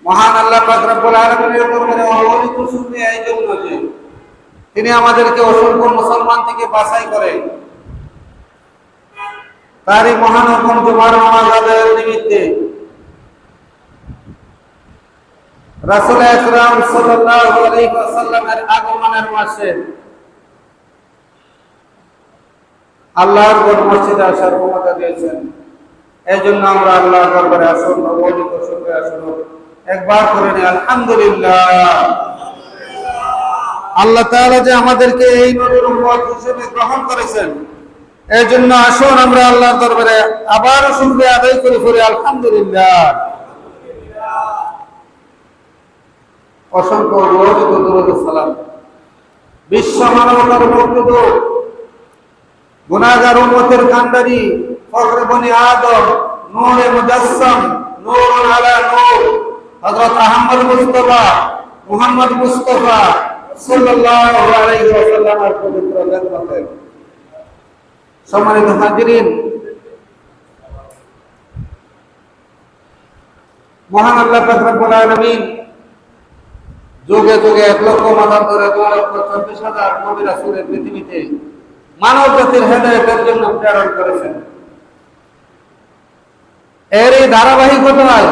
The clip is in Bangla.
মহান আল্লাহ পাক রব্বুল আলামিনের দরবারে অগণিত শুকরিয়া এই জন্য যে তিনি আমাদেরকে অসংখ্য মুসলমান থেকে বাছাই করেন তারই মহান হুকুম জুমার নামাজ আদায়ের নিমিত্তে রাসূল আকরাম সাল্লাল্লাহু আলাইহি ওয়াসাল্লামের আগমনের মাসে আল্লাহর ঘর মসজিদে আসার ক্ষমতা দিয়েছেন। এই জন্য আমরা আল্লাহর দরবারে অসংখ্য অগণিত শুকরিয়া স্বরূপ একবার করে নিই আলহামদুলিল্লাহ। আল্লাহ তাআলা যে আমাদেরকে এই নবীর উম্মত হিসেবে গ্রহণ করেছেন, এই জন্য আসুন আমরা আল্লাহর দরবারে আবারও শুকরিয়া আদায় করে পড়ি আলহামদুলিল্লাহ। অসংখ্য গৌরবিত দরুদ ও সালাম বিশ্ব মানবতার মুক্তিদূত গুনাহগার উম্মতের কান্ডারি ফখরে বনি আদম নূরে মুজাসসাম নূরুন আলা নূর হযরত আহমদ মুস্তাফা মুহাম্মদ মুস্তাফা সাল্লাল্লাহু আলাইহি ওয়াসাল্লামের পবিত্র খেদমতে সম্মানিত হাজিরিন, মহান আল্লাহ পাক রব্বুল আলামিন যুগে যুগে 1 লক্ষ মতান্তরে 2,24,000 নবী রাসূলের পৃথিবীতে মানব জাতির হেদায়েতের জন্য প্রেরণ করেছেন। এর এই ধারাবাহিকতায়